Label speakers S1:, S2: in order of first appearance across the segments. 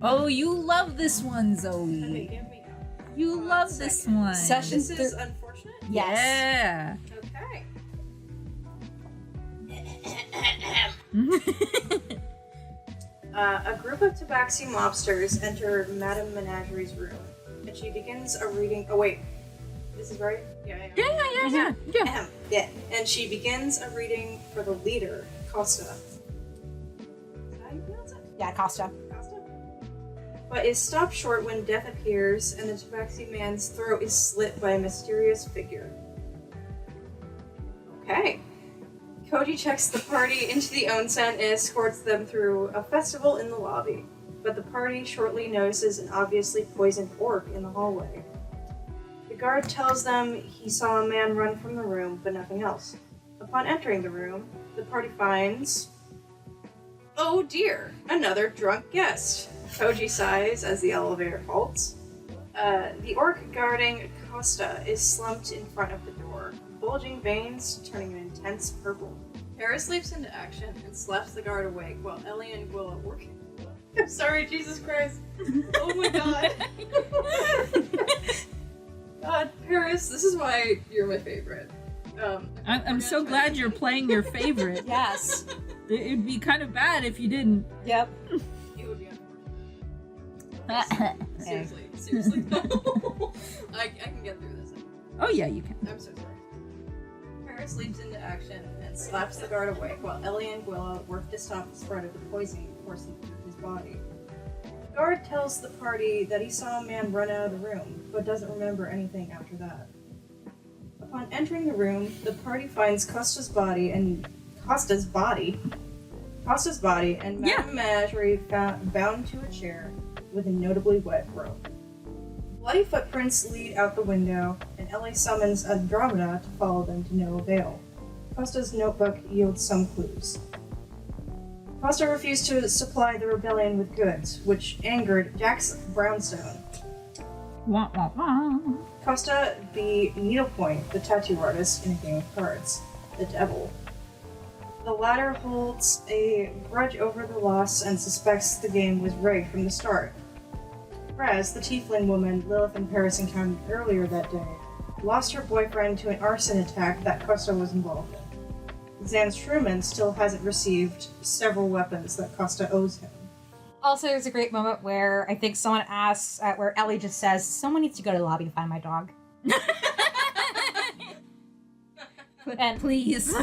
S1: Oh, you love this one, Zoe.
S2: Okay, give me
S1: You love this one.
S3: Session
S2: This is unfortunate?
S3: Yes.
S2: Okay. A group of Tabaxi mobsters enter Madame Menagerie's room, and she begins a reading. Oh wait, this is right? Yeah. Yeah. And she begins a reading for the leader, Costa. Is that how you pronounce it?
S3: Yeah, Costa.
S2: Costa? But is stopped short when death appears, and the Tabaxi man's throat is slit by a mysterious figure. Okay. Koji checks the party into the onsen and escorts them through a festival in the lobby. But the party shortly notices an obviously poisoned orc in the hallway. The guard tells them he saw a man run from the room, but nothing else. Upon entering the room, the party finds... Oh dear, another drunk guest. Koji sighs as the elevator halts. The orc guarding Costa is slumped in front of the door, bulging veins turning an intense purple. Paeris leaps into action and slaps the guard awake while Ellie and Willow work. I'm sorry, Jesus Christ. Oh my god. God, Paeris, this is why you're my favorite.
S1: I'm so glad you're playing your favorite.
S3: Yes.
S1: It'd be kind of bad if you didn't.
S3: Yep.
S2: It would be unfortunate. Seriously. No. I can get through this.
S1: Oh yeah, you can.
S2: I'm so sorry. Paeris leaps into action and slaps the guard awake while Ellie and Willow work to stop the spread of the poison coursing through his body. The guard tells the party that he saw a man run out of the room, but doesn't remember anything after that. Upon entering the room, the party finds Costa's body and Madame Menagerie bound to a chair with a notably wet robe. Bloody footprints lead out the window, and Ellie summons Andromeda to follow them to no avail. Costa's notebook yields some clues. Costa refused to supply the rebellion with goods, which angered Jax Brownstone.
S1: Wah, wah, wah.
S2: Costa beat Needlepoint, the tattoo artist, in a game of cards, the Devil. The latter holds a grudge over the loss and suspects the game was rigged from the start. Rez, the tiefling woman Lilith and Paeris encountered earlier that day, lost her boyfriend to an arson attack that Costa was involved in. Zan Truman still hasn't received several weapons that Costa owes him.
S3: Also, there's a great moment where I think someone asks, where Ellie just says, someone needs to go to the lobby to find my dog. And
S1: Please.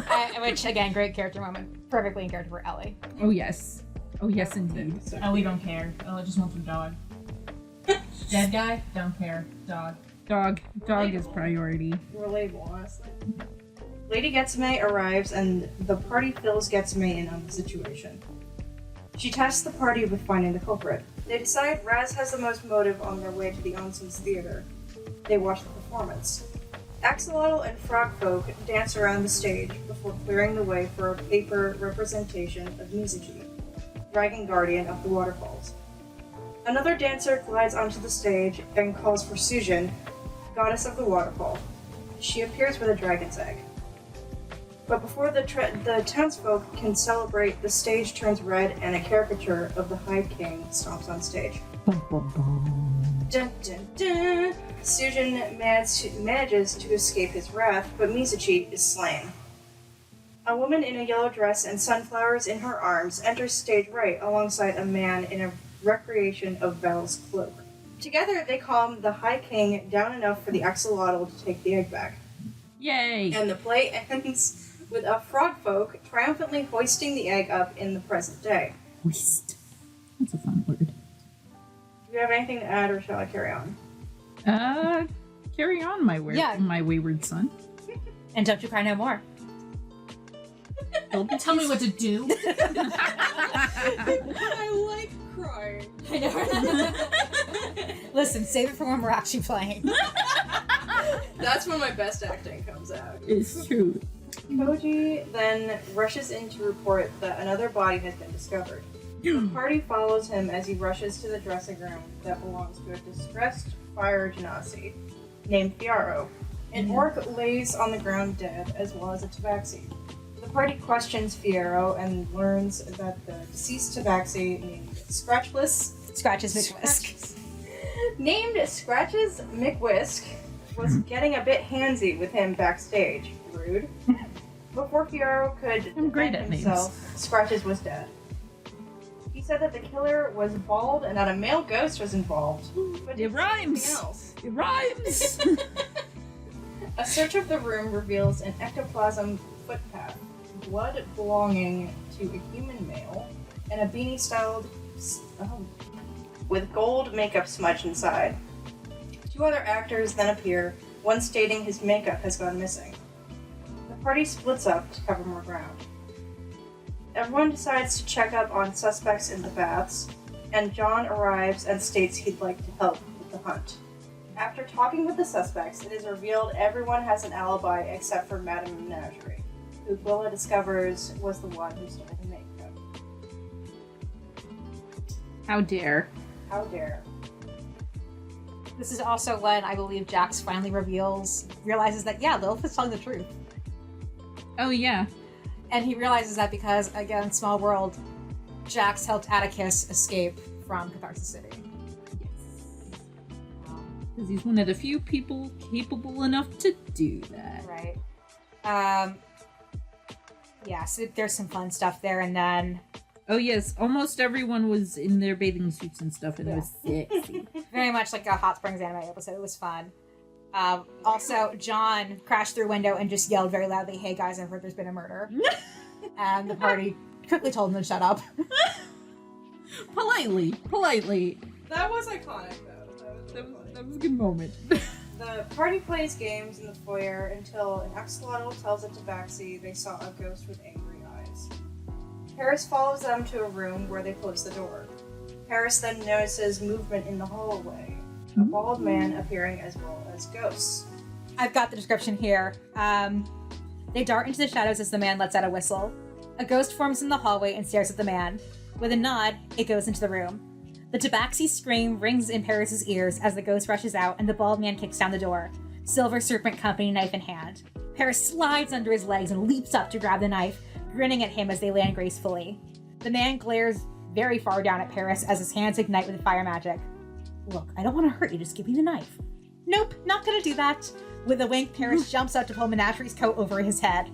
S3: which, again, great character moment. Perfectly in character for Ellie.
S1: Oh yes. Oh yes, indeed.
S4: Ellie don't care. Ellie just wants her dog. Dead guy? Don't care. Dog.
S1: Dog is priority.
S2: Relatable, honestly. Lady Getsume arrives and the party fills Getsume in on the situation. She tasks the party with finding the culprit. They decide Raz has the most motive on their way to the Onsen's theater. They watch the performance. Axolotl and Frogfolk dance around the stage before clearing the way for a paper representation of Mizuchi, Dragon Guardian of the Waterfalls. Another dancer glides onto the stage and calls for Sujin, goddess of the waterfall. She appears with a dragon's egg. But before the townsfolk can celebrate, the stage turns red and a caricature of the High King stomps on stage.
S1: Bum, bum, bum.
S2: Dun dun dun! Sujin manages to escape his wrath, but Mizuchi is slain. A woman in a yellow dress and sunflowers in her arms enters stage right alongside a man in a recreation of Val's cloak. Together they calm the High King down enough for the axolotl to take the egg back.
S1: Yay!
S2: And the play ends with a frogfolk triumphantly hoisting the egg up in the present day.
S1: Hoist. That's a fun word.
S2: Do you have anything to add, or shall I carry on?
S1: Carry on, my wayward son.
S3: And don't you cry no more.
S4: Tell me what to do.
S2: I like crying.
S3: I know. Listen, save it for when we're actually playing.
S2: That's when my best acting comes out.
S1: It's true.
S2: Koji then rushes in to report that another body has been discovered. The party follows him as he rushes to the dressing room that belongs to a distressed fire genasi named Fiaro. An orc lays on the ground dead, as well as a tabaxi. The party questions Fiaro and learns that the deceased tabaxi, named Scratchless,
S3: Scratches McWhisk.
S2: Named Scratches McWhisk was getting a bit handsy with him backstage. Rude. Before Fiyero could
S1: I'm great
S2: defend
S1: at names.
S2: himself, Scratches was dead. He said that the killer was bald and that a male ghost was involved. But
S1: It rhymes.
S2: something else.
S1: It rhymes.
S2: A search of the room reveals an ectoplasm footpath, blood belonging to a human male, and a beanie styled with gold makeup smudged inside. 2 other actors then appear, one stating his makeup has gone missing. The party splits up to cover more ground. Everyone decides to check up on suspects in the baths, and John arrives and states he'd like to help with the hunt. After talking with the suspects, it is revealed everyone has an alibi except for Madame Menagerie, who Gwilla discovers was the one who stole the makeup.
S1: How dare.
S2: How dare.
S3: This is also when I believe Jax finally realizes that, yeah, Lilith is telling the truth.
S1: Oh, yeah.
S3: And he realizes that because, again, small world, Jax helped Atticus escape from Catharsis City.
S1: Because he's one of the few people capable enough to do that.
S3: Right. Yeah, so there's some fun stuff there, and then...
S1: Oh, yes. Almost everyone was in their bathing suits and stuff, and it was sexy.
S3: very much like a Hot Springs anime episode. It was fun. Also, John crashed through a window and just yelled very loudly, "Hey guys, I've heard there's been a murder." And the party quickly told him to shut up.
S1: Politely.
S2: That was iconic, though.
S1: That was a good moment.
S2: The party plays games in the foyer until an axolotl tells a tabaxi they saw a ghost with angry eyes. Paeris follows them to a room where they close the door. Paeris then notices movement in the hallway, a bald man appearing as well as ghosts.
S3: I've got the description here. They dart into the shadows as the man lets out a whistle. A ghost forms in the hallway and stares at the man. With a nod, it goes into the room. The tabaxi scream rings in Paeris' ears as the ghost rushes out and the bald man kicks down the door, Silver Serpent Company knife in hand. Paeris slides under his legs and leaps up to grab the knife, grinning at him as they land gracefully. The man glares very far down at Paeris as his hands ignite with fire magic. "Look, I don't want to hurt you, just give me the knife." "Nope, not gonna do that." With a wink, Paeris jumps up to pull Menagerie's coat over his head.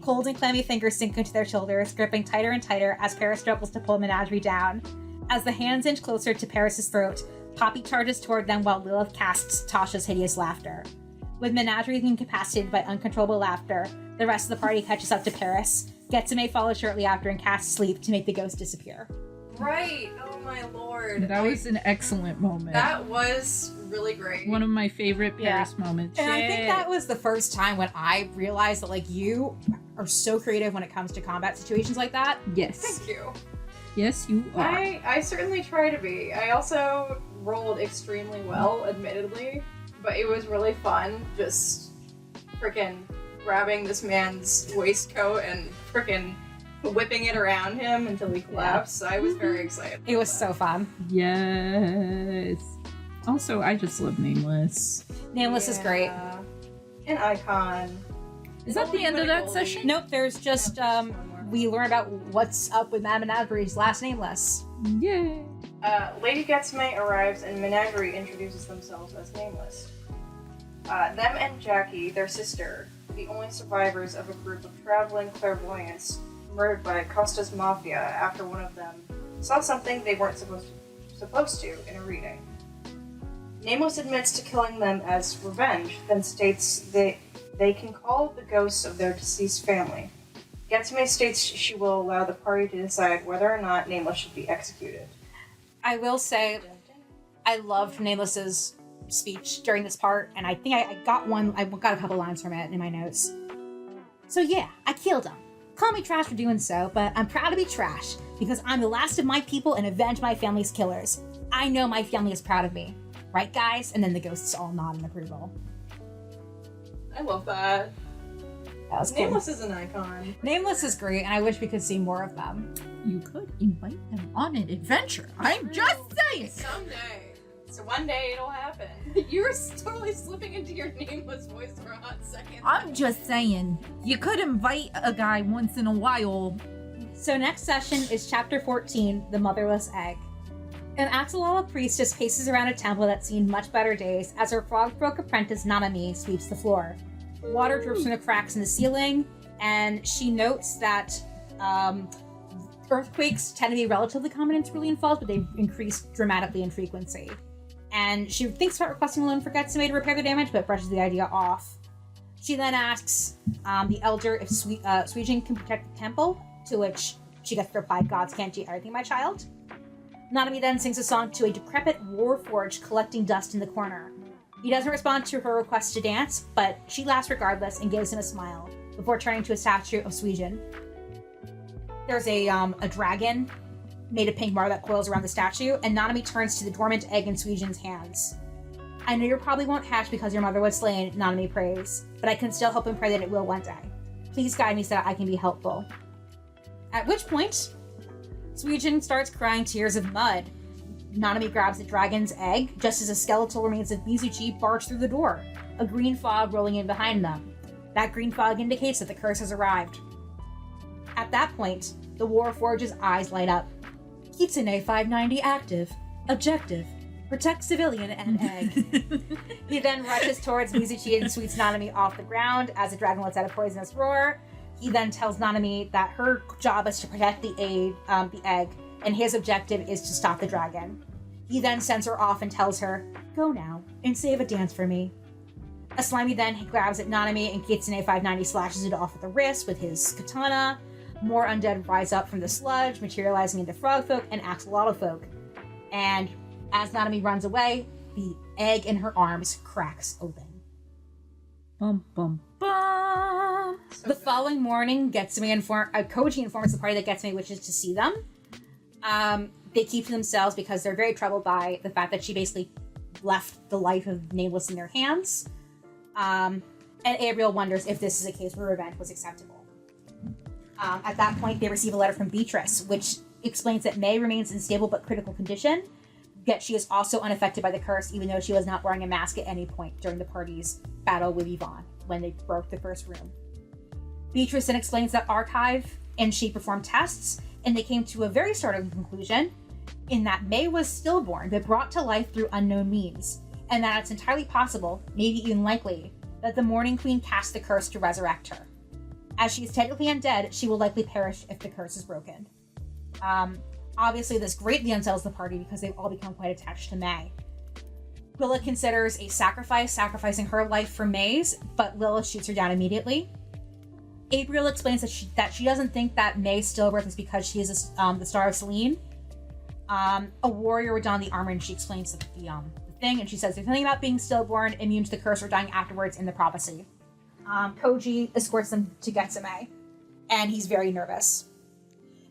S3: Cold and clammy fingers sink into their shoulders, gripping tighter and tighter as Paeris struggles to pull Menagerie down. As the hands inch closer to Paeris' throat, Poppy charges toward them while Lilith casts Tasha's hideous laughter. With Menagerie incapacitated by uncontrollable laughter, the rest of the party catches up to Paeris. Getsame follows shortly after and casts Sleep to make the ghost disappear.
S2: Right! Oh my lord.
S1: That was an excellent moment.
S2: That was really great.
S1: One of my favorite Paeris moments.
S3: And I think that was the first time when I realized that, like, you are so creative when it comes to combat situations like that.
S1: Yes.
S2: Thank you.
S1: Yes, you are.
S2: I certainly try to be. I also rolled extremely well, admittedly, but it was really fun just freaking grabbing this man's waistcoat and freaking whipping it around him until he collapsed. So I was very excited.
S3: It was so fun.
S1: Yes. Also, I just love Nameless.
S3: Nameless is great.
S2: An icon.
S1: Is that the end of that session?
S3: Nope, there's just, we learn about what's up with Madame Menagerie's last Nameless.
S1: Yay.
S2: Lady Getsame arrives and Menagerie introduces themselves as Nameless. Them and Jackie, their sister, the only survivors of a group of traveling clairvoyants murdered by Costa's Mafia after one of them saw something they weren't supposed to in a reading. Nameless admits to killing them as revenge, then states they can call the ghosts of their deceased family. Getsame states she will allow the party to decide whether or not Nameless should be executed.
S3: I will say, I loved Nameless's speech during this part, and I think I got a couple lines from it in my notes. "So yeah, I killed him. Call me trash for doing so, but I'm proud to be trash, because I'm the last of my people and avenge my family's killers. I know my family is proud of me. Right, guys?" And then the ghosts all nod in approval.
S2: I love that.
S3: That was cool.
S2: Nameless is an icon.
S3: Nameless is great, and I wish we could see more of them.
S1: You could invite them on an adventure. I'm just saying.
S2: Someday. So one day it'll happen. You were totally slipping into your Nameless voice for a hot second.
S1: I'm just saying. You could invite a guy once in a while.
S3: So next session is Chapter 14, The Motherless Egg. An Axolotl priestess paces around a temple that's seen much better days as her frog-broke apprentice Nanami sweeps the floor. Water drips from the cracks in the ceiling, and she notes that earthquakes tend to be relatively common in Cerulean Falls, but they've increased dramatically in frequency. And she thinks about requesting a loan for Getsume to repair the damage, but brushes the idea off. She then asks the elder if Suijin can protect the temple, to which she gets the reply, "Gods can't do everything, my child." Nanami then sings a song to a decrepit warforged collecting dust in the corner. He doesn't respond to her request to dance, but she laughs regardless and gives him a smile, before turning to a statue of Suijin. There's a dragon made of pink marble that coils around the statue, and Nanami turns to the dormant egg in Suijin's hands. "I know you probably won't hatch because your mother was slain," Nanami prays, "but I can still hope and pray that it will one day. Please guide me so that I can be helpful." At which point, Suijin starts crying tears of mud. Nanami grabs the dragon's egg, just as the skeletal remains of Mizuchi barge through the door, a green fog rolling in behind them. That green fog indicates that the curse has arrived. At that point, the Warforge's eyes light up. "Kitsune 590 active. Objective. Protect civilian and egg." He then rushes towards Mizuchi and sweeps Nanami off the ground as the dragon lets out a poisonous roar. He then tells Nanami that her job is to protect the egg, and his objective is to stop the dragon. He then sends her off and tells her, "Go now, and save a dance for me." A slimy then grabs at Nanami, and Kitsune 590 slashes it off at the wrist with his katana. More undead rise up from the sludge, materializing into frog folk and axolotl folk. And as Nanami runs away, the egg in her arms cracks open.
S1: Bum, bum, bum.
S3: The following morning, Koji informs the party that Getsume wishes to see them. They keep to themselves because they're very troubled by the fact that she basically left the life of Nameless in their hands. And Abriel wonders if this is a case where revenge was acceptable. At that point, they receive a letter from Beatrice, which explains that May remains in stable but critical condition, yet she is also unaffected by the curse, even though she was not wearing a mask at any point during the party's battle with Yvonne, when they broke the first room. Beatrice then explains that Archive and she performed tests, and they came to a very startling conclusion, in that May was stillborn, but brought to life through unknown means, and that it's entirely possible, maybe even likely, that the Morning Queen cast the curse to resurrect her. As she is technically undead, she will likely perish if the curse is broken. Obviously, this greatly unsettles the party because they've all become quite attached to May. Lilith considers a sacrificing her life for May's, but Lilith shoots her down immediately. Abriel explains that she doesn't think that May's stillbirth is because she is the Star of Selene. A warrior would don the armor, and she explains the thing, and she says there's nothing about being stillborn, immune to the curse, or dying afterwards in the prophecy. Koji escorts them to Getsume, and he's very nervous.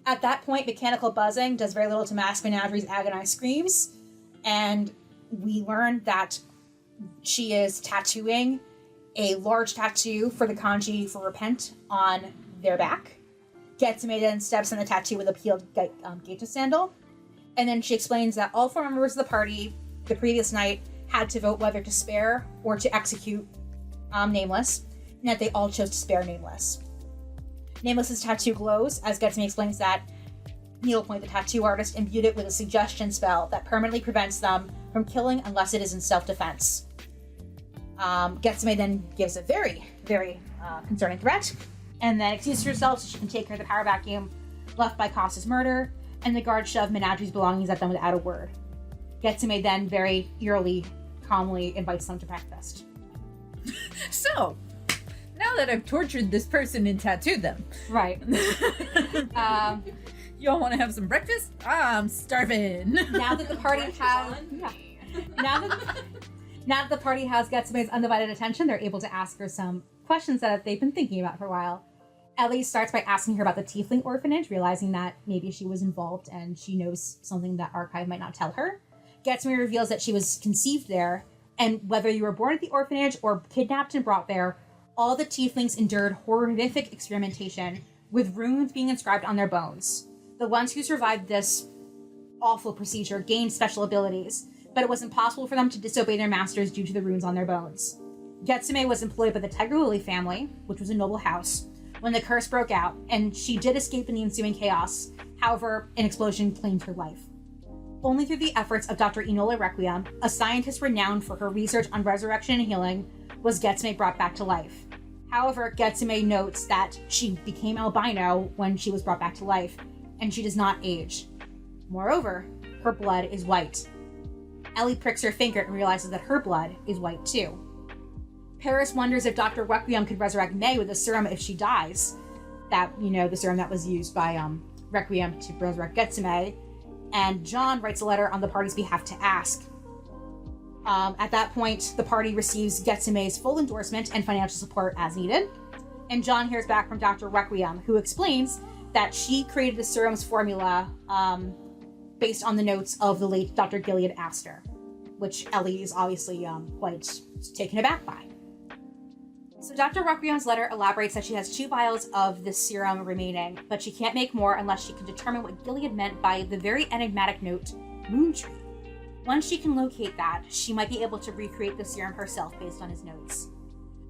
S3: At that point, mechanical buzzing does very little to mask Menageries' agonized screams, and we learn that she is tattooing a large tattoo for the kanji for repent on their back. Getsume then steps on the tattoo with a peeled geisha sandal, and then she explains that all 4 members of the party the previous night had to vote whether to spare or to execute Nameless, and that they all chose to spare Nameless. Nameless's tattoo glows, as Getsume explains that Needlepoint, the tattoo artist, imbued it with a suggestion spell that permanently prevents them from killing unless it is in self-defense. Getsume then gives a very, very concerning threat, and then excuses herself so she can take care of the power vacuum left by Costa's murder, and the guards shove Menageries' belongings at them without a word. Getsume then very eerily, calmly invites them to breakfast.
S1: So, now that I've tortured this person and tattooed them.
S3: Right.
S1: Y'all want to have some breakfast? I'm starving.
S3: Now that the party has... Yeah. Now that the party has Getsume's undivided attention, they're able to ask her some questions that they've been thinking about for a while. Ellie starts by asking her about the Tiefling orphanage, realizing that maybe she was involved and she knows something that Archive might not tell her. Getsume reveals that she was conceived there, and whether you were born at the orphanage or kidnapped and brought there, all the Tieflings endured horrific experimentation, with runes being inscribed on their bones. The ones who survived this awful procedure gained special abilities, but it was impossible for them to disobey their masters due to the runes on their bones. Getsume was employed by the Tegruli family, which was a noble house, when the curse broke out, and she did escape in the ensuing chaos. However, an explosion claimed her life. Only through the efforts of Dr. Enola Requiem, a scientist renowned for her research on resurrection and healing, was Getsume brought back to life. However, Getsume notes that she became albino when she was brought back to life, and she does not age. Moreover, her blood is white. Ellie pricks her finger and realizes that her blood is white too. Paeris wonders if Dr. Requiem could resurrect May with a serum if she dies. That, the serum that was used by Requiem to resurrect Getsume. And John writes a letter on the party's behalf to ask. At that point, the party receives Getsume's full endorsement and financial support as needed. And John hears back from Dr. Requiem, who explains that she created the serum's formula based on the notes of the late Dr. Gilead Aster, which Ellie is obviously quite taken aback by. So Dr. Requiem's letter elaborates that she has 2 vials of this serum remaining, but she can't make more unless she can determine what Gilead meant by the very enigmatic note, Moon Tree. Once she can locate that, she might be able to recreate the serum herself based on his notes.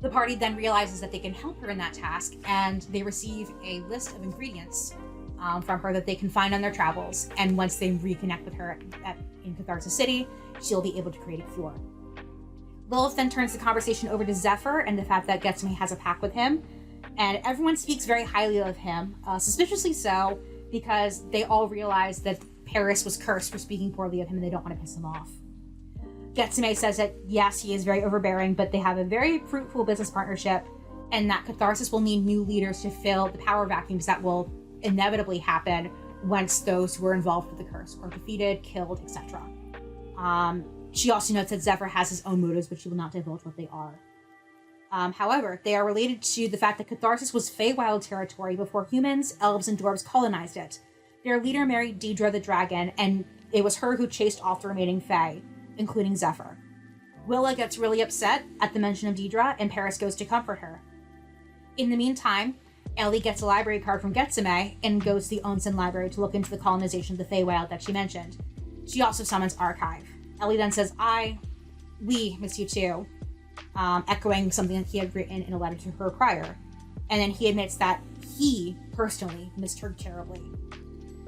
S3: The party then realizes that they can help her in that task, and they receive a list of ingredients from her that they can find on their travels, and once they reconnect with her in Catharsis City, she'll be able to create a cure. Lilith then turns the conversation over to Zephyr and the fact that Getsume has a pact with him, and everyone speaks very highly of him, suspiciously so, because they all realize that Paeris was cursed for speaking poorly of him and they don't want to piss him off. Getsume says that yes, he is very overbearing, but they have a very fruitful business partnership, and that Catharsis will need new leaders to fill the power vacuums that will inevitably happen once those who are involved with the curse are defeated, killed, etc. She also notes that Zephyr has his own motives, but she will not divulge what they are. However, they are related to the fact that Catharsis was Feywild territory before humans, elves, and dwarves colonized it. Their leader married Deidre the dragon, and it was her who chased off the remaining Fey, including Zephyr. Willa gets really upset at the mention of Deidre, and Paeris goes to comfort her. In the meantime, Ellie gets a library card from Getsume and goes to the Onsen library to look into the colonization of the Feywild that she mentioned. She also summons Archive. Ellie then says, we miss you too, echoing something that he had written in a letter to her prior. And then he admits that he personally missed her terribly.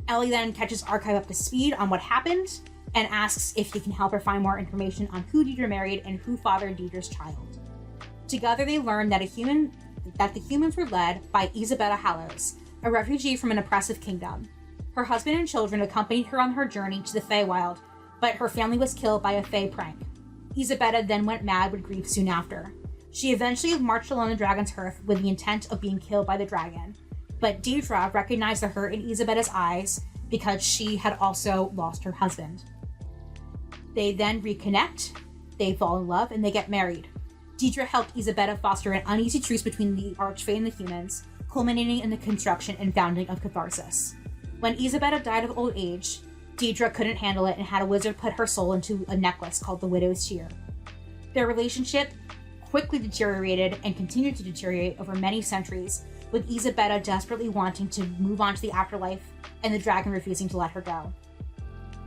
S3: Ellie then catches Archive up to speed on what happened and asks if he can help her find more information on who Deidre married and who fathered Deidre's child. Together they learn that the humans were led by Isabella Hallows, a refugee from an oppressive kingdom. Her husband and children accompanied her on her journey to the Feywild, but her family was killed by a Fey prank. Isabella then went mad with grief soon after. She eventually marched along the dragon's hearth with the intent of being killed by the dragon, but Deidre recognized the hurt in Isabella's eyes because she had also lost her husband. They then reconnect, they fall in love, and they get married. Deidre helped Isabella foster an uneasy truce between the Archfey and the humans, culminating in the construction and founding of Catharsis. When Isabella died of old age, Deidre couldn't handle it and had a wizard put her soul into a necklace called the Widow's Tear. Their relationship quickly deteriorated and continued to deteriorate over many centuries, with Isabella desperately wanting to move on to the afterlife and the dragon refusing to let her go.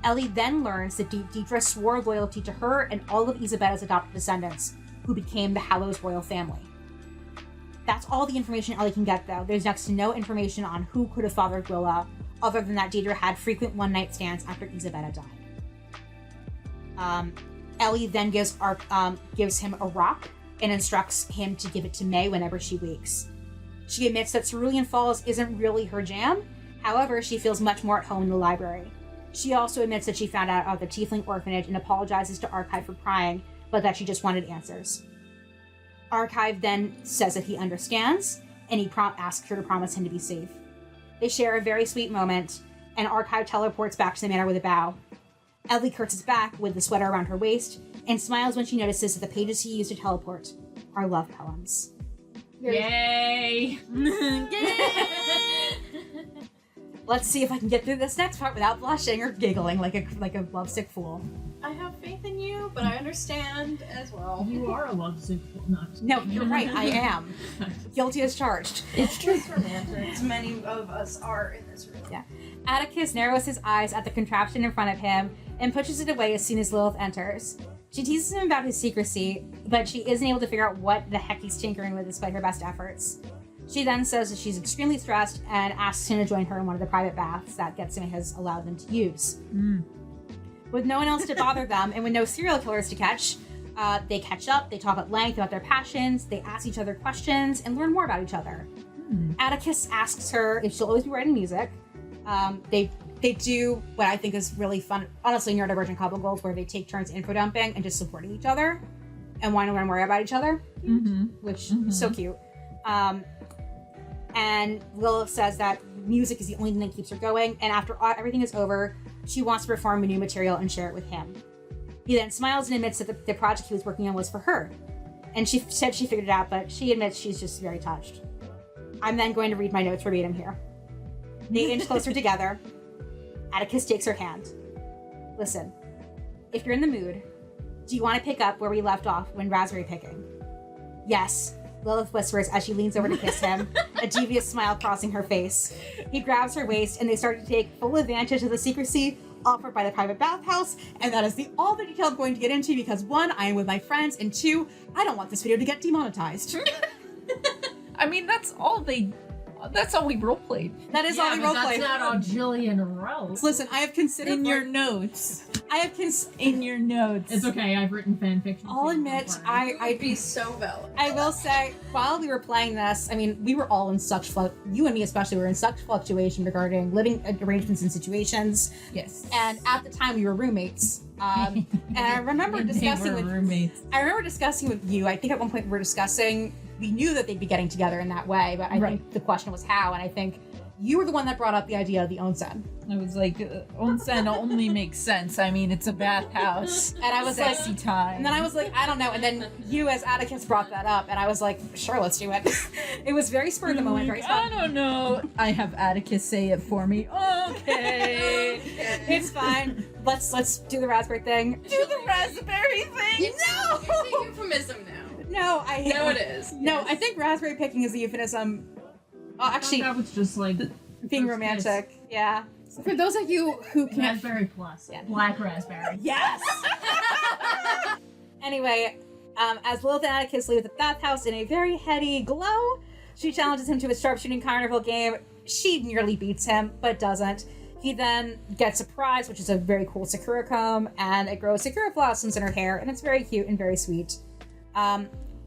S3: Ellie then learns that Deidre swore loyalty to her and all of Isabella's adopted descendants, who became the Hallows royal family. That's all the information Ellie can get, though. There's next to no information on who could have fathered Willa, other than that Deidre had frequent one-night stands after Isabella died. Ellie then gives him a rock and instructs him to give it to May whenever she wakes. She admits that Cerulean Falls isn't really her jam, however, she feels much more at home in the library. She also admits that she found out about the Tiefling orphanage and apologizes to Archive for prying, but that she just wanted answers. Archive then says that he understands, and he asks her to promise him to be safe. They share a very sweet moment, and Archive teleports back to the manor with a bow. Ellie curtsies back with the sweater around her waist, and smiles when she notices that the pages he used to teleport are love poems.
S4: Yay!
S3: Let's see if I can get through this next part without blushing or giggling like a lovesick fool.
S2: I have faith in you, but I understand as well.
S4: You are a lovesick fool.
S3: No, you're right, I am. Guilty as charged.
S2: It's just romantic. As many of us are in this room.
S3: Yeah. Atticus narrows his eyes at the contraption in front of him and pushes it away as soon as Lilith enters. She teases him about his secrecy, but she isn't able to figure out what the heck he's tinkering with despite her best efforts. She then says that she's extremely stressed and asks him to join her in one of the private baths that Getsume has allowed them to use. With no one else to bother them, and with no serial killers to catch, they catch up, they talk at length about their passions, they ask each other questions, and learn more about each other. Atticus asks her if she'll always be writing music. They do what I think is really fun, honestly, neurodivergent couple goals, where they take turns info dumping and just supporting each other and want to learn more about each other, which is so cute. And Lilith says that music is the only thing that keeps her going, and after everything is over, she wants to perform new material and share it with him. He then smiles and admits that the project he was working on was for her. And she said she figured it out, but she admits she's just very touched. I'm then going to read my notes verbatim here. They inch closer together. Atticus takes her hand. Listen, if you're in the mood, do you want to pick up where we left off when raspberry picking? Yes, Lilith whispers as she leans over to kiss him, a devious smile crossing her face. He grabs her waist and they start to take full advantage of the secrecy offered by the private bathhouse, and that is all the detail I'm going to get into because 1, I am with my friends, and 2, I don't want this video to get demonetized.
S1: I mean, that's all we roleplayed.
S3: That is all we roleplayed.
S4: That's not all Jillian wrote.
S3: Listen, I have considered
S1: In your notes.
S3: in
S1: your notes.
S4: It's okay, I've written fan fiction.
S3: I'll admit, I'd be
S2: so valid.
S3: I will say, while we were playing this, I mean, we were all in such you and me especially were in such fluctuation regarding living arrangements and situations.
S1: Yes.
S3: And at the time, we were roommates. And I remember discussing
S1: roommates.
S3: I remember discussing with you. I think at one point we were discussing. We knew that they'd be getting together in that way, but I think the question was how. And I think you were the one that brought up the idea of the onsen.
S1: I was like, onsen only makes sense. I mean, it's a bathhouse.
S3: And I was
S1: Sexy
S3: like,
S1: time.
S3: and then I was like, I don't know. And then you, as Atticus, brought that up, and I was like, sure, let's do it. It was very spur of the moment, very
S1: I
S3: fun.
S1: don't know. I have Atticus say it for me. Okay.
S3: It's fine. Let's do the raspberry thing.
S1: Do the raspberry thing.
S3: No.
S2: It's a euphemism now.
S3: No, I hate
S2: No, it is.
S3: No, I think raspberry picking is a euphemism. Oh, actually,
S4: that was just like
S3: being romantic. Yeah. So for those of you who can't.
S4: raspberry plus.
S3: Yeah.
S4: Black raspberry.
S3: Yes! Anyway, as Lilith and Atticus leave the bathhouse in a very heady glow, she challenges him to a sharpshooting carnival game. She nearly beats him, but doesn't. He then gets a prize, which is a very cool Sakura comb, and it grows Sakura blossoms in her hair, and it's very cute and very sweet.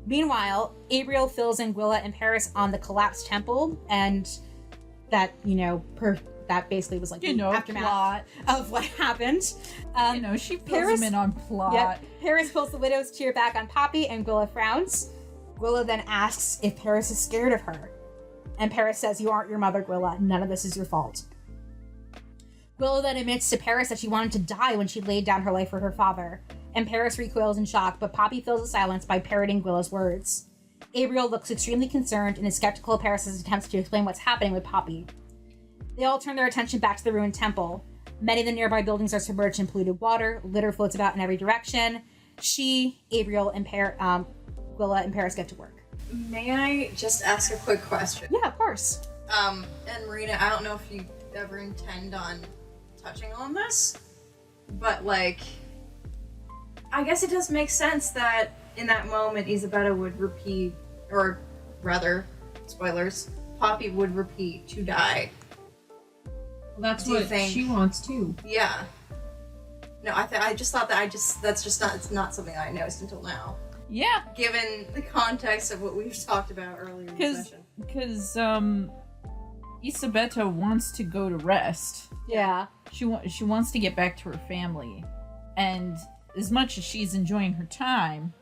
S3: Meanwhile, Abriel fills in Willa and Paeris on the collapsed temple, and that, that basically was like the aftermath
S1: plot.
S3: of what happened.
S1: She fills him in on plot.
S3: Yep. Paeris pulls the widow's tear back on Poppy, and Willa frowns. Willa then asks if Paeris is scared of her. And Paeris says, "You aren't your mother, Willa. None of this is your fault." Willa then admits to Paeris that she wanted to die when she laid down her life for her father. And Paeris recoils in shock, but Poppy fills the silence by parroting Willa's words. Abriel looks extremely concerned and is skeptical of Paeris' attempts to explain what's happening with Poppy. They all turn their attention back to the ruined temple. Many of the nearby buildings are submerged in polluted water. Litter floats about in every direction. She, Abriel, and Willa and Paeris get to work.
S2: May I just ask a quick question?
S3: Yeah, of course.
S2: And Marina, I don't know if you ever intend on touching on this, but I guess it does make sense that in that moment Isabella would repeat, or rather, spoilers, Poppy would repeat to die.
S4: Well, that's
S2: Do you
S4: what
S2: think-
S4: she wants too.
S2: Yeah. No, I just thought that that's just not, it's not something I noticed until now.
S1: Yeah,
S2: Given the context of what we've talked about earlier in the session.
S1: because Isabetta wants to go to rest.
S3: Yeah.
S1: She wants to get back to her family, and as much as she's enjoying her time,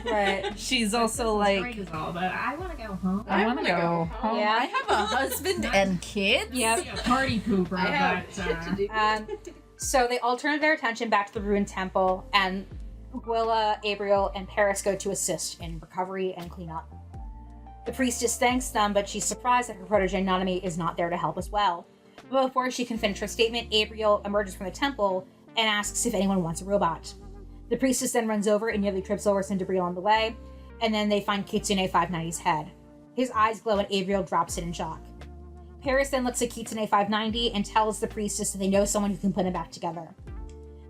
S3: Right.
S1: she's also
S4: Break is all about. I want to go home.
S1: I want to
S2: wanna
S1: go
S2: go
S1: home.
S3: Yeah.
S1: I have a husband and kids.
S3: Yep.
S4: Yeah, party pooper.
S2: I have
S4: but,
S2: shit to do.
S3: So they all turn their attention back to the ruined temple, and Willa, Abriel, and Paeris go to assist in recovery and cleanup. The priestess thanks them, but she's surprised that her protege Nanami is not there to help as well. But before she can finish her statement, Abriel emerges from the temple and asks if anyone wants a robot. The priestess then runs over and nearly trips over some debris along the way, and then they find Kitsune 590's head. His eyes glow and Abriel drops it in shock. Paeris then looks at Kitsune 590 and tells the priestess that they know someone who can put him back together.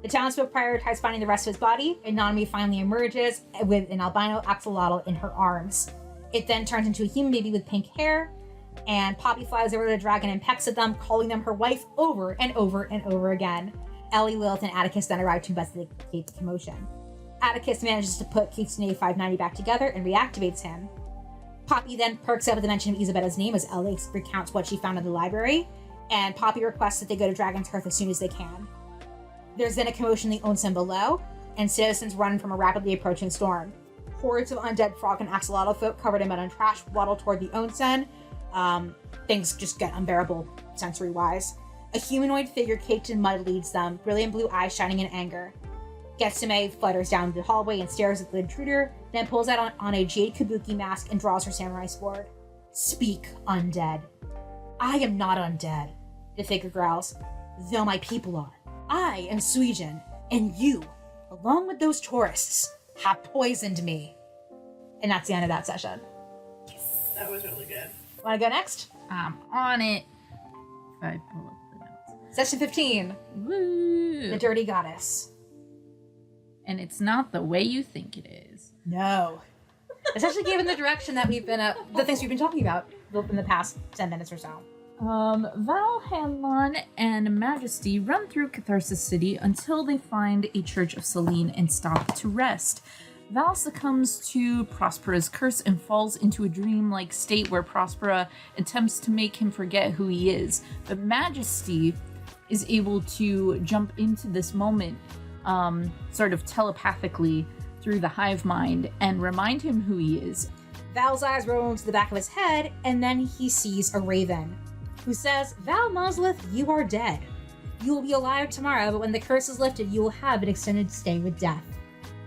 S3: The townsfolk prioritize finding the rest of his body, and Nanami finally emerges with an albino axolotl in her arms. It then turns into a human baby with pink hair, and Poppy flies over to the dragon and pecks at them, calling them her wife over and over and over again. Ellie, Lilith, and Atticus then arrive to investigate the commotion. Atticus manages to put Kitsune 590 back together and reactivates him. Poppy then perks up at the mention of Isabetta's name as Ellie recounts what she found in the library, and Poppy requests that they go to Dragon's Hearth as soon as they can. There's then a commotion in the onsen below, and citizens run from a rapidly approaching storm. Hordes of undead frog and axolotl folk covered in mud and trash waddle toward the onsen. Things just get unbearable sensory-wise. A humanoid figure caked in mud leads them, brilliant blue eyes shining in anger. Getsume flutters down the hallway and stares at the intruder, then pulls out on a jade kabuki mask and draws her samurai sword. "Speak, undead." "I am not undead," the figure growls, "though my people are. I am Suijin, and you, along with those tourists, have poisoned me." And that's the end of that session.
S2: That was really good.
S3: Want to go next?
S1: I'm on it. If I pull up the notes.
S3: Session 15.
S1: Woo!
S3: The Dirty Goddess.
S1: And it's not the way you think it is.
S3: No. Especially given the direction that we've been, the things we've been talking about in the past 10 minutes or so.
S1: Val, Hanlon, and Majesty run through Catharsis City until they find a Church of Selene and stop to rest. Val succumbs to Prospera's curse and falls into a dream-like state where Prospera attempts to make him forget who he is. But Majesty is able to jump into this moment, sort of telepathically through the hive mind and remind him who he is.
S3: Val's eyes roll into the back of his head, and then he sees a raven, who says, "Val Mosleth, you are dead. You will be alive tomorrow, but when the curse is lifted, you will have an extended stay with death."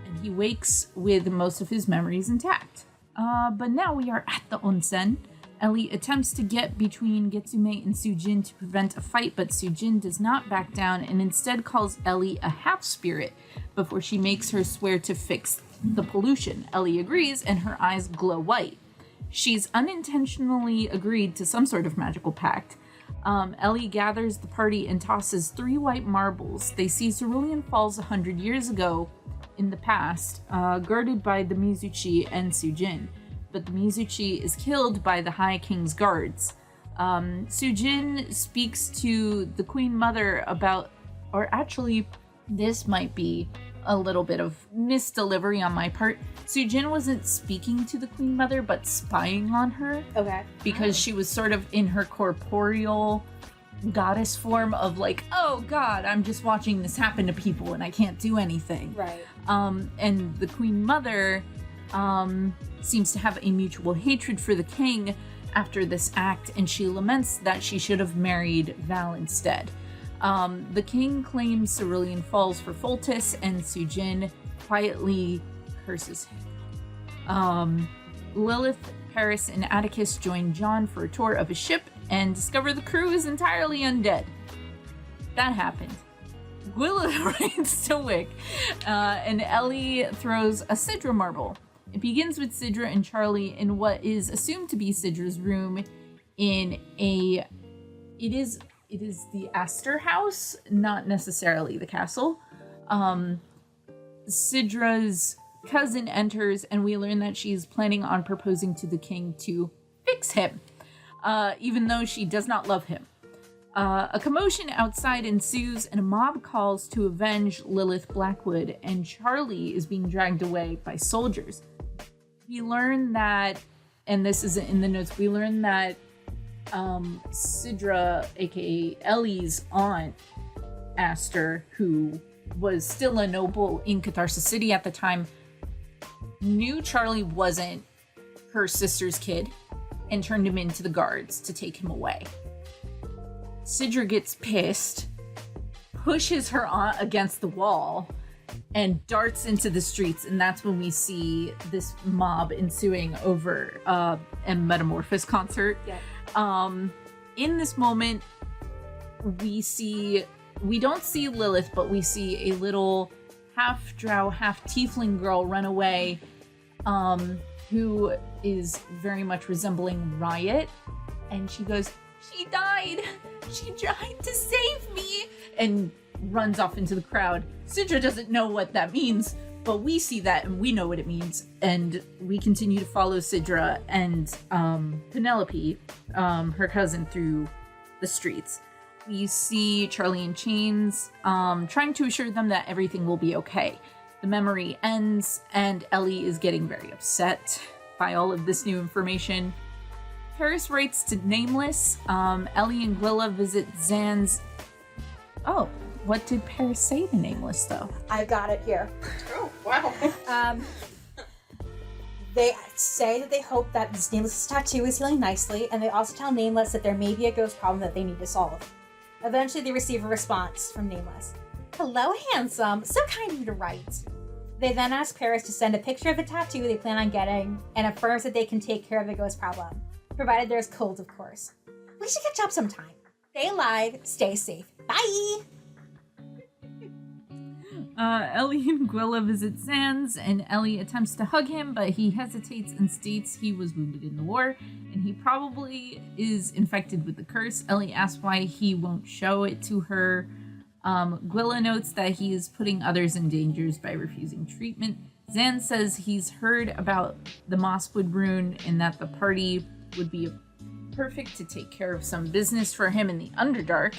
S1: And he wakes with most of his memories intact. But now we are at the onsen. Ellie attempts to get between Getsume and Sujin to prevent a fight, but Sujin does not back down and instead calls Ellie a half-spirit before she makes her swear to fix the pollution. Ellie agrees, and her eyes glow white. She's unintentionally agreed to some sort of magical pact. Ellie gathers the party and tosses 3 white marbles. They see Cerulean Falls 100 years ago in the past, guarded by the Mizuchi and Sujin. But the Mizuchi is killed by the High King's guards. Sujin speaks to the Queen Mother about, or actually, this might be a little bit of misdelivery on my part. Sujin wasn't speaking to the Queen Mother, but spying on her.
S3: Okay.
S1: Because she was sort of in her corporeal goddess form of like, oh god, I'm just watching this happen to people and I can't do anything.
S3: Right.
S1: And the Queen Mother seems to have a mutual hatred for the king after this act, and she laments that she should have married Val instead. The king claims Cerulean Falls for Foltis, and Sujin quietly curses him. Lilith, Paeris, and Atticus join John for a tour of his ship and discover the crew is entirely undead. That happened. Gwilla remains stoic, and Ellie throws a Sidra marble. It begins with Sidra and Charlie in what is assumed to be Sidra's room in a... It is the Aster house, not necessarily the castle. Sidra's cousin enters, and we learn that she's planning on proposing to the king to fix him, even though she does not love him. A commotion outside ensues, and a mob calls to avenge Lilith Blackwood, and Charlie is being dragged away by soldiers. We learn that, and this isn't in the notes, we learn that Sidra, aka Ellie's aunt, Aster, who was still a noble in Catharsis City at the time, knew Charlie wasn't her sister's kid and turned him into the guards to take him away. Sidra gets pissed, pushes her aunt against the wall, and darts into the streets, and that's when we see this mob ensuing over a Metamorphosis concert.
S3: Yeah.
S1: In this moment, we don't see Lilith, but we see a little half drow, half tiefling girl run away, who is very much resembling Riot, and she goes, "She died! She tried to save me!" and runs off into the crowd. Sidra doesn't know what that means, but we see that and we know what it means, and we continue to follow Sidra and Penelope, her cousin, through the streets. We see Charlie in chains, trying to assure them that everything will be okay. The memory ends, and Ellie is getting very upset by all of this new information. Paeris writes to Nameless. Ellie and Gwilla visit Zan's... Oh, what did Paeris say to Nameless, though?
S3: I've got it here.
S2: Oh, wow.
S3: They say that they hope that this Nameless' tattoo is healing nicely, and they also tell Nameless that there may be a ghost problem that they need to solve. Eventually, they receive a response from Nameless. Hello, handsome. So kind of you to write. They then ask Paeris to send a picture of the tattoo they plan on getting, and affirms that they can take care of the ghost problem, provided there's cold, of course. We should catch up sometime. Stay alive, stay safe. Bye!
S1: Ellie and Gwilla visit Zan's, and Ellie attempts to hug him, but he hesitates and states he was wounded in the war, and he probably is infected with the curse. Ellie asks why he won't show it to her. Gwilla notes that he is putting others in dangers by refusing treatment. Zan says he's heard about the Mosswood rune and that the party would be perfect to take care of some business for him in the Underdark.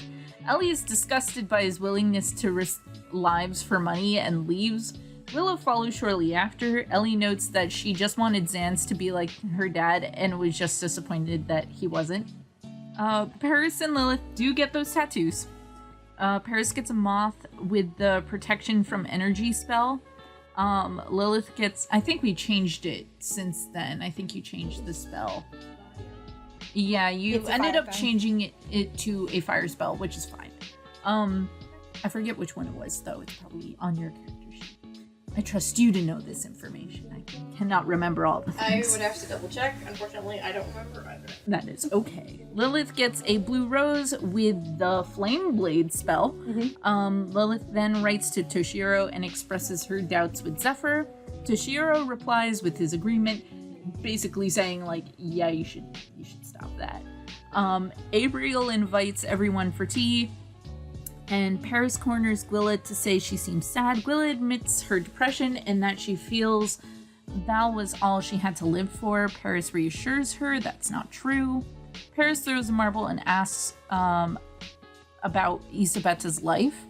S1: Ellie is disgusted by his willingness to risk lives for money and leaves. Willow follows shortly after. Ellie notes that she just wanted Zans to be like her dad and was just disappointed that he wasn't. Paeris and Lilith do get those tattoos. Paeris gets a moth with the protection from energy spell. Lilith gets... I think we changed it since then. I think you changed the spell. Yeah, you ended up changing it to a fire spell, which is fine. I forget which one it was, though. It's probably on your character sheet. I trust you to know this information. I cannot remember all the things.
S2: I would have to double check. Unfortunately, I don't remember either.
S1: That is okay. Lilith gets a blue rose with the flame blade spell. Lilith then writes to Toshiro and expresses her doubts with Zephyr. Toshiro replies with his agreement, basically saying, like, yeah, you should stop that. Abriel invites everyone for tea, and Paeris corners Gwilla to say she seems sad. Gwilla admits her depression and that she feels Val was all she had to live for. Paeris reassures her that's not true. Paeris throws a marble and asks about Isabetta's life.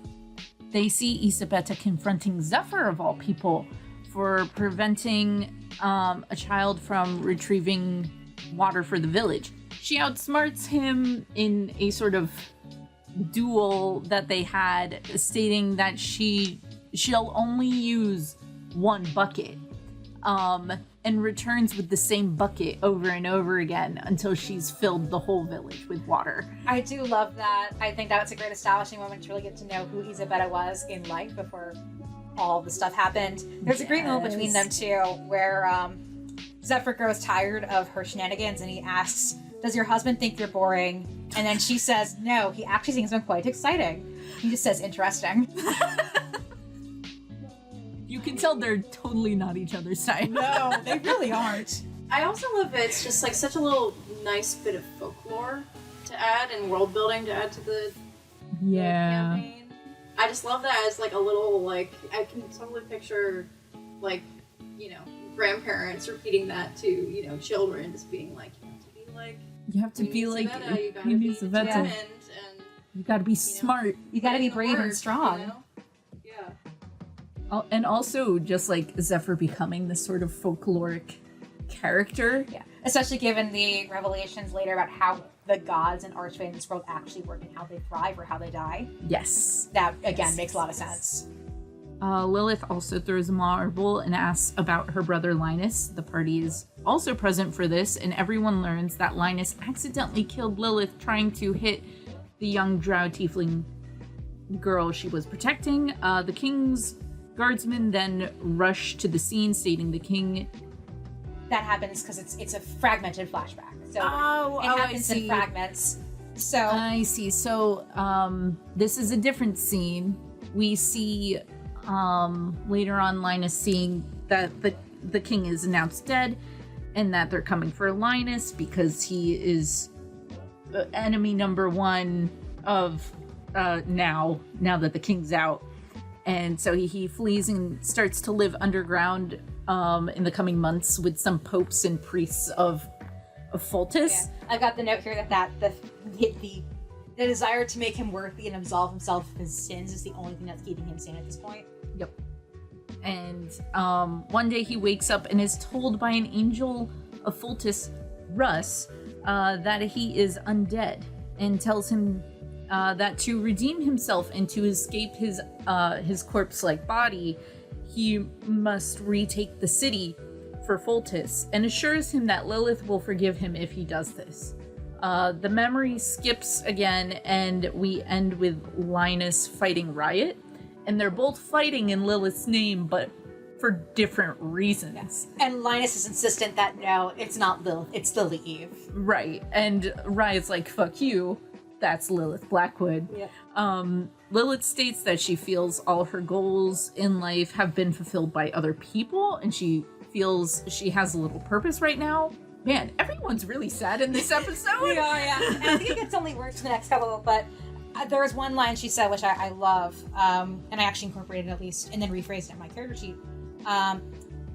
S1: They see Isabetta confronting Zephyr, of all people, for preventing a child from retrieving water for the village. She outsmarts him in a sort of duel that they had, stating that she'll only use one bucket, and returns with the same bucket over and over again until she's filled the whole village with water.
S3: I do love that. I think that's a great establishing moment to really get to know who Isabetta was in life before all the stuff happened. There's a great moment between them too, where Zephyr grows tired of her shenanigans and he asks, does your husband think you're boring? And then she says, no, he actually thinks I'm quite exciting. He just says, interesting.
S1: You can tell they're totally not each other's type.
S3: No, they really aren't.
S2: I also love it. It's just like such a little nice bit of folklore to add and world building to add to the campaign. I just love that as like a little, like, I can totally picture, like, you know, grandparents repeating that to, you know, children, just being like,
S1: you have to be like
S2: Savannah, you gotta
S1: Queen
S2: be
S1: Isabetta.
S2: determined, and
S1: You gotta be smart.
S3: You gotta be brave and
S2: work,
S3: strong.
S2: you know? Yeah.
S1: And also just like Zephyr becoming this sort of folkloric character.
S3: Yeah, especially given the revelations later about how the gods and archfae in this world actually work and how they thrive or how they die.
S1: Yes.
S3: That, again, makes a lot of sense.
S1: Lilith also throws a marble and asks about her brother Linus. The party is also present for this, and everyone learns that Linus accidentally killed Lilith trying to hit the young drow tiefling girl she was protecting. The king's guardsmen then rush to the scene, stating the king...
S3: That happens because it's a fragmented flashback. So it
S1: I
S3: happens in
S1: see.
S3: fragments. So
S1: I see. So this is a different scene. We see later on Linus seeing that the king is announced dead and that they're coming for Linus because he is enemy number one of now that the king's out. And so he flees and starts to live underground in the coming months with some popes and priests of Foltis.
S3: yeah. I've got the note here that the The desire to make him worthy and absolve himself of his sins is the only thing that's keeping him sane at this point.
S1: Yep. And one day he wakes up and is told by an angel of Fultus, Russ, that he is undead, and tells him that to redeem himself and to escape his corpse-like body, he must retake the city for Fultus, and assures him that Lilith will forgive him if he does this. The memory skips again, and we end with Linus fighting Riot, and they're both fighting in Lilith's name, but for different reasons.
S3: And Linus is insistent that no, it's not Lilith, it's Lily Eve.
S1: Right, and Riot's like, fuck you, that's Lilith Blackwood.
S3: Yep.
S1: Lilith states that she feels all her goals in life have been fulfilled by other people, and she feels she has a little purpose right now. Man, everyone's really sad in this episode.
S3: Yeah. And I think it gets only worse in the next couple, but there was one line she said, which I love, and I actually incorporated it at least, and then rephrased it in my character sheet.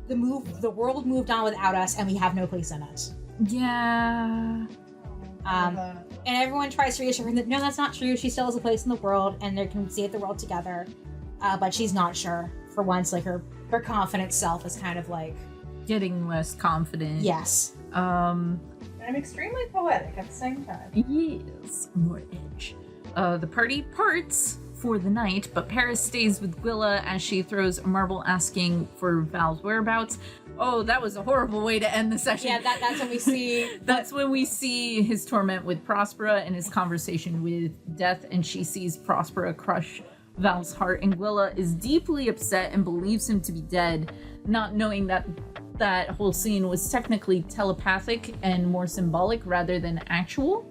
S3: The world moved on without us, and we have no place in it.
S1: Yeah.
S3: And everyone tries to reassure her that no, that's not true. She still has a place in the world, and they can save the world together. But she's not sure. For once, like her confident self is kind of like
S1: Getting less confident.
S3: yes.
S2: And I'm extremely poetic at the same time.
S1: Yes, more edge. The party parts for the night, but Paeris stays with Gwilla as she throws a marble asking for Val's whereabouts. Oh, that was a horrible way to end the session.
S3: Yeah, that's when we see.
S1: That's when we see his torment with Prospera and his conversation with Death, and she sees Prospera crush Val's heart, and Gwilla is deeply upset and believes him to be dead, not knowing that that whole scene was technically telepathic and more symbolic rather than actual.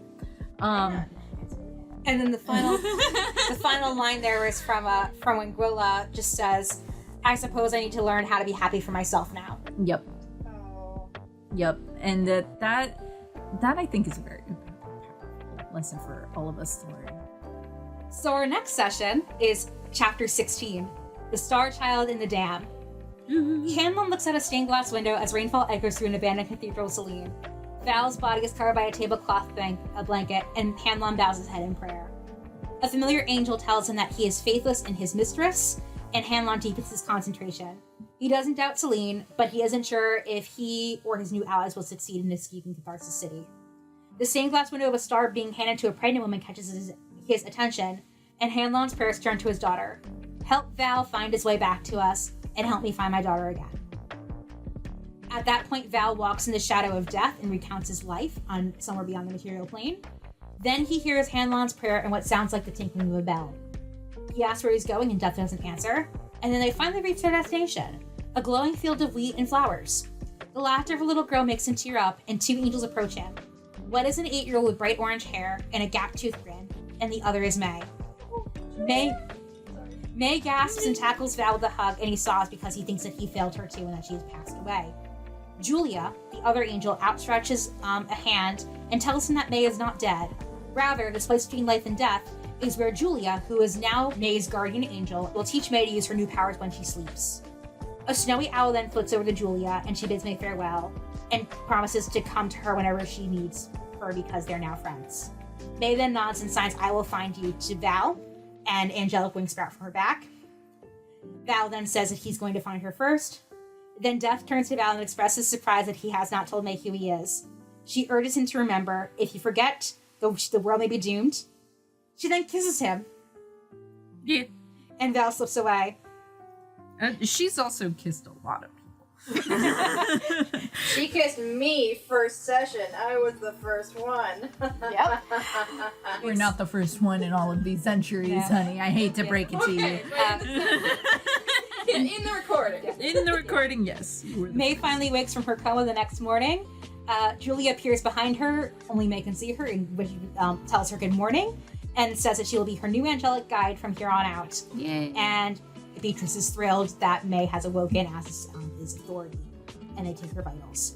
S3: And then the final line there is from when Gwilla just says, "I suppose I need to learn how to be happy for myself now."
S1: Yep.
S2: Oh.
S1: Yep. And that I think is a very powerful lesson for all of us to learn.
S3: So our next session is chapter 16, The Star Child in the Dam. Hanlon looks out a stained glass window as rainfall echoes through an abandoned cathedral of Selene. Val's body is covered by a tablecloth blanket, and Hanlon bows his head in prayer. A familiar angel tells him that he is faithless in his mistress, and Hanlon deepens his concentration. He doesn't doubt Selene, but he isn't sure if he or his new allies will succeed in escaping Catharsis City. The stained glass window of a star being handed to a pregnant woman catches his attention, and Hanlon's prayers turn to his daughter. "Help Val find his way back to us, and help me find my daughter again." At that point, Val walks in the shadow of death and recounts his life on somewhere beyond the material plane. Then he hears Hanlon's prayer and what sounds like the tinkling of a bell. He asks where he's going, and Death doesn't answer. And then they finally reach their destination, a glowing field of wheat and flowers. The laughter of a little girl makes him tear up, and two angels approach him. One is an 8-year-old with bright orange hair and a gap-toothed grin, and the other is May. May gasps and tackles Val with a hug, and he sobs because he thinks that he failed her too and that she has passed away. Julia, the other angel, outstretches a hand and tells him that May is not dead. Rather, this place between life and death is where Julia, who is now May's guardian angel, will teach May to use her new powers when she sleeps. A snowy owl then floats over to Julia, and she bids May farewell and promises to come to her whenever she needs her because they're now friends. May then nods and signs "I will find you" to Val, and angelic wings sprout from her back. Val then says that he's going to find her first. Then Death turns to Val and expresses surprise that he has not told May who he is. She urges him to remember, if you forget, the world may be doomed. She then kisses him.
S1: Yeah.
S3: And Val slips away.
S1: She's also kissed a lot of people.
S2: She kissed me first session. I was the first one.
S3: Yep.
S1: We're not the first one in all of these centuries, honey. I hate to break it to you.
S4: In the recording.
S1: In the recording, yes.
S3: May finally wakes from her coma the next morning. Julia appears behind her. Only May can see her, which tells her good morning and says that she will be her new angelic guide from here on out.
S1: Yay.
S3: And Beatrice is thrilled that May has awoken as his authority, and they take her vitals.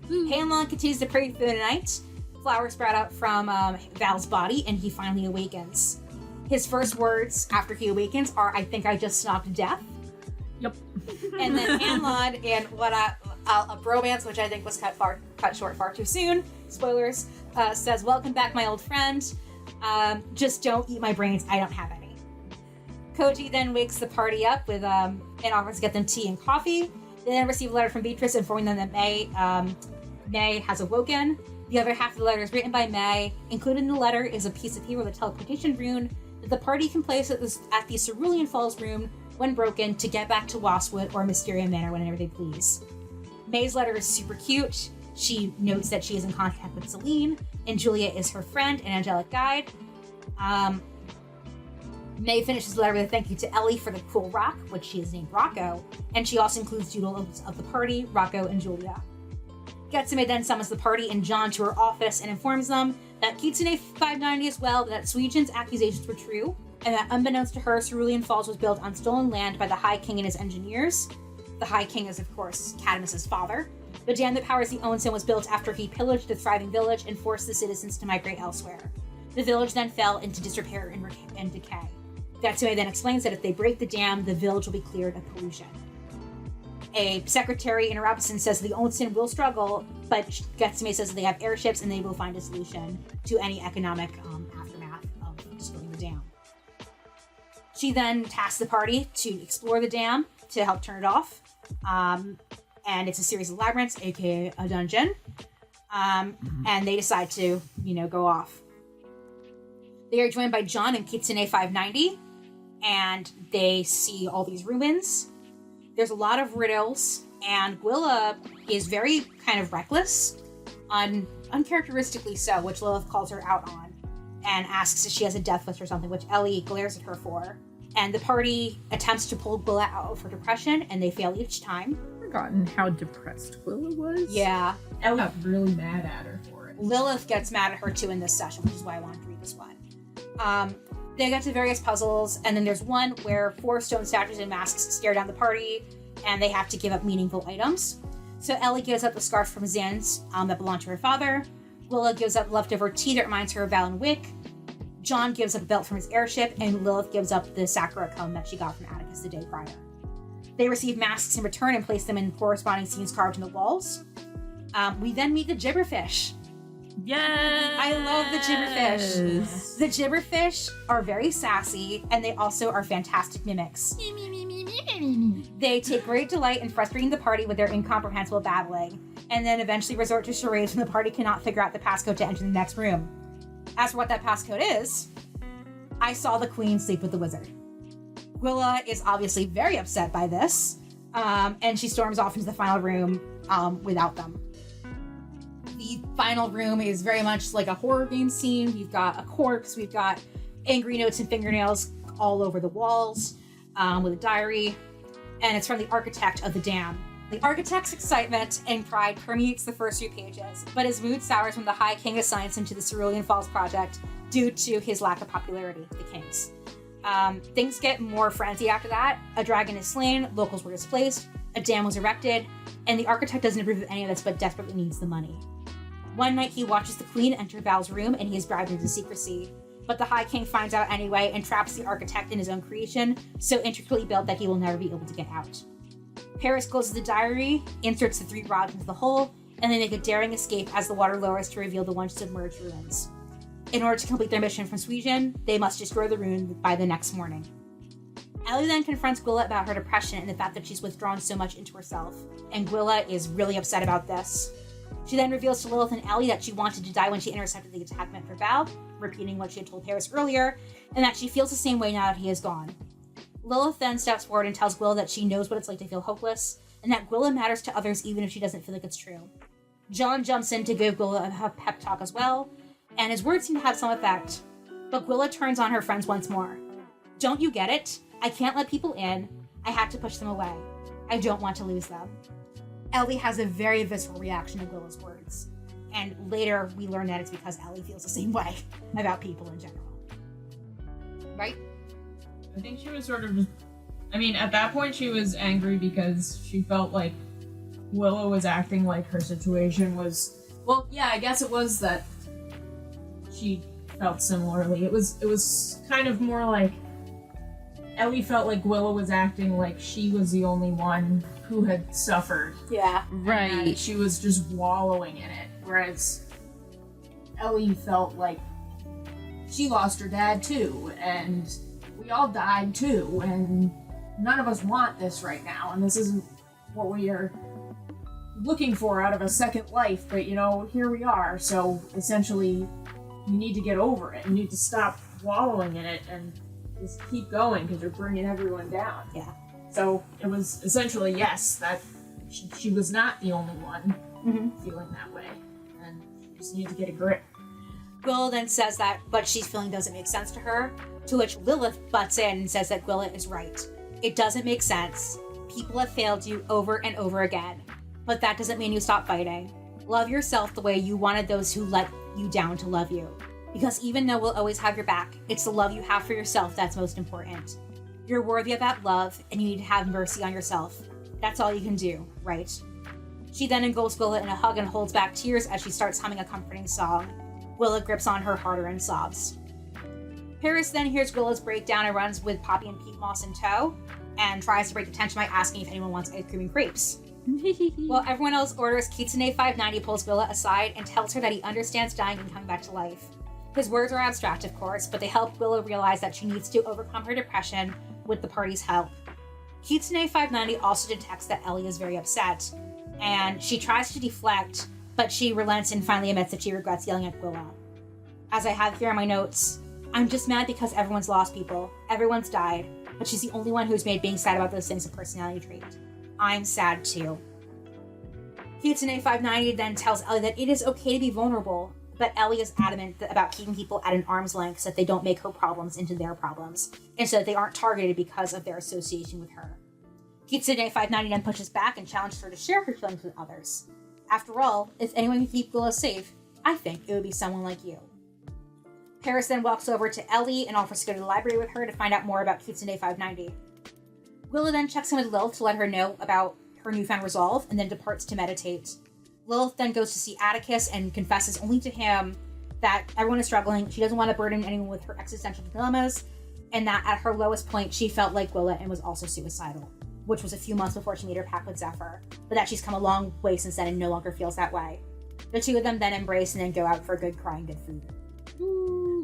S3: Hanlon continues to pray through the night. Flowers sprout out from Val's body, and he finally awakens. His first words after he awakens are, "I think I just snocked death."
S1: Yep.
S3: And then Hanlon, in what a bromance, which I think was cut short far too soon, spoilers, says, "Welcome back, my old friend. Just don't eat my brains. I don't have any. Koji then wakes the party up with and offers to get them tea and coffee. They then receive a letter from Beatrice informing them that May has awoken. The other half of the letter is written by May. Included in the letter is a piece of paper with a teleportation rune that the party can place at the Cerulean Falls room when broken to get back to Wastwood or Mysterium Manor whenever they please. May's letter is super cute. She notes that she is in contact with Celine, and Julia is her friend and angelic guide. May finishes the letter with a thank you to Ellie for the cool rock, which she has named Rocco, and she also includes doodles of the party, Rocco and Julia. Getsume then summons the party and John to her office and informs them that Kitsune 590 as well, that Suijin's accusations were true, and that unbeknownst to her, Cerulean Falls was built on stolen land by the High King and his engineers. The High King is, of course, Cadmus's father. The dam that powers the Onsen was built after he pillaged the thriving village and forced the citizens to migrate elsewhere. The village then fell into disrepair and decay. Getsume then explains that if they break the dam, the village will be cleared of pollution. A secretary in Arabison says the Onsen will struggle, but Getsume says that they have airships and they will find a solution to any economic aftermath of destroying the dam. She then tasks the party to explore the dam to help turn it off. And it's a series of labyrinths, aka a dungeon. And they decide to, go off. They are joined by John and Kitsune 590, and they see all these ruins. There's a lot of riddles, and Gwilla is very kind of reckless, uncharacteristically so, which Lilith calls her out on, and asks if she has a death wish or something, which Ellie glares at her for. And the party attempts to pull Gwilla out of her depression, and they fail each time.
S1: Forgotten how depressed Gwilla was.
S3: Yeah.
S4: Ellie got really mad at her for it.
S3: Lilith gets mad at her too in this session, which is why I wanted to read this one. They get to various puzzles, and then there's one where 4 stone statues and masks stare down the party, and they have to give up meaningful items. So Ellie gives up the scarf from Zan's that belonged to her father. Gwilla gives up leftover tea that reminds her of Val and Wick. John gives up a belt from his airship, and Lilith gives up the Sakura comb that she got from Atticus the day prior. They receive masks in return and place them in corresponding scenes carved in the walls. We then meet the Gibberfish.
S1: Yes!
S3: I love the Gibberfish. The Gibberfish are very sassy, and they also are fantastic mimics. They take great delight in frustrating the party with their incomprehensible babbling, and then eventually resort to charades when the party cannot figure out the passcode to enter the next room. As for what that passcode is, I saw the queen sleep with the wizard. Gwilla is obviously very upset by this, and she storms off into the final room without them. The final room is very much like a horror game scene. We've got a corpse, we've got angry notes and fingernails all over the walls, with a diary, and it's from the architect of the dam. The architect's excitement and pride permeates the first few pages, but his mood sours when the High King assigns him to the Cerulean Falls project due to his lack of popularity, the king's. Things get more frenzied after that. A dragon is slain, locals were displaced, a dam was erected, and the architect doesn't approve of any of this but desperately needs the money. One night he watches the queen enter Val's room and he is bribed into secrecy, but the High King finds out anyway and traps the architect in his own creation, so intricately built that he will never be able to get out. Paeris closes the diary, inserts the 3 rods into the hole, and they make a daring escape as the water lowers to reveal the once submerged ruins. In order to complete their mission from Suijin, they must destroy the ruin by the next morning. Ellie then confronts Gwilla about her depression and the fact that she's withdrawn so much into herself, and Gwilla is really upset about this. She then reveals to Lilith and Ellie that she wanted to die when she intercepted the attack meant for Val, repeating what she had told Paeris earlier, and that she feels the same way now that he is gone. Lilith then steps forward and tells Gwilla that she knows what it's like to feel hopeless, and that Gwilla matters to others even if she doesn't feel like it's true. John jumps in to give Gwilla a pep talk as well, and his words seem to have some effect, but Gwilla turns on her friends once more. Don't you get it? I can't let people in. I have to push them away. I don't want to lose them. Ellie has a very visceral reaction to Gwilla's words, and later we learn that it's because Ellie feels the same way about people in general. Right?
S4: I think she was sort of just... at that point she was angry because she felt like Willow was acting like her situation was... Well, yeah, I guess it was that she felt similarly. It was kind of more like Ellie felt like Willow was acting like she was the only one who had suffered.
S3: Yeah.
S1: Right.
S4: And she was just wallowing in it. Whereas Ellie felt like she lost her dad too, and we all died too, and none of us want this right now, and this isn't what we are looking for out of a second life, but here we are. So essentially, you need to get over it. You need to stop wallowing in it and just keep going, because you're bringing everyone down.
S3: Yeah.
S4: So it was essentially, yes, that she was not the only one feeling that way, and you just need to get a grip.
S3: Gwilla then says that what she's feeling doesn't make sense to her, to which Lilith butts in and says that Gwilla is right. It doesn't make sense. People have failed you over and over again, but that doesn't mean you stop fighting. Love yourself the way you wanted those who let you down to love you. Because even though we'll always have your back, it's the love you have for yourself that's most important. You're worthy of that love, and you need to have mercy on yourself. That's all you can do, right? She then engulfs Gwilla in a hug and holds back tears as she starts humming a comforting song. Gwilla grips on her harder and sobs. Paeris then hears Gwilla's breakdown and runs with Poppy and Pete Moss in tow, and tries to break the tension by asking if anyone wants ice cream and crepes. While everyone else orders, Kitsune 590 pulls Gwilla aside and tells her that he understands dying and coming back to life. His words are abstract, of course, but they help Gwilla realize that she needs to overcome her depression with the party's help. Kitsune 590 also detects that Ellie is very upset, and she tries to deflect, but she relents and finally admits that she regrets yelling at Gwilla. As I have here in my notes, I'm just mad because everyone's lost people, everyone's died, but she's the only one who's made being sad about those things a personality trait. I'm sad too. Kitsune 590 then tells Ellie that it is okay to be vulnerable, but Ellie is adamant about keeping people at an arm's length so that they don't make her problems into their problems, and so that they aren't targeted because of their association with her. Kitsune 590 then pushes back and challenges her to share her feelings with others. After all, if anyone can keep Gwilla safe, I think it would be someone like you. Paeris then walks over to Ellie and offers to go to the library with her to find out more about Kitsune 590. Gwilla then checks in with Lilith to let her know about her newfound resolve, and then departs to meditate. Lilith then goes to see Atticus and confesses only to him that everyone is struggling, she doesn't want to burden anyone with her existential dilemmas, and that at her lowest point she felt like Gwilla and was also suicidal, which was a few months before she made her pact with Zephyr, but that she's come a long way since then and no longer feels that way. The two of them then embrace and then go out for good crying, good food.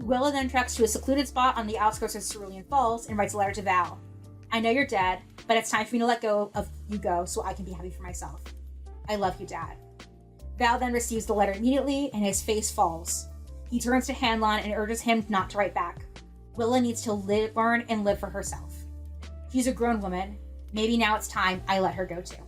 S3: Gwilla then treks to a secluded spot on the outskirts of Cerulean Falls and writes a letter to Val. I know you're dead, but it's time for me to let go of you go so I can be happy for myself. I love you, Dad. Val then receives the letter immediately, and his face falls. He turns to Hanlon and urges him not to write back. Gwilla needs to learn and live for herself. She's a grown woman. Maybe now it's time I let her go too.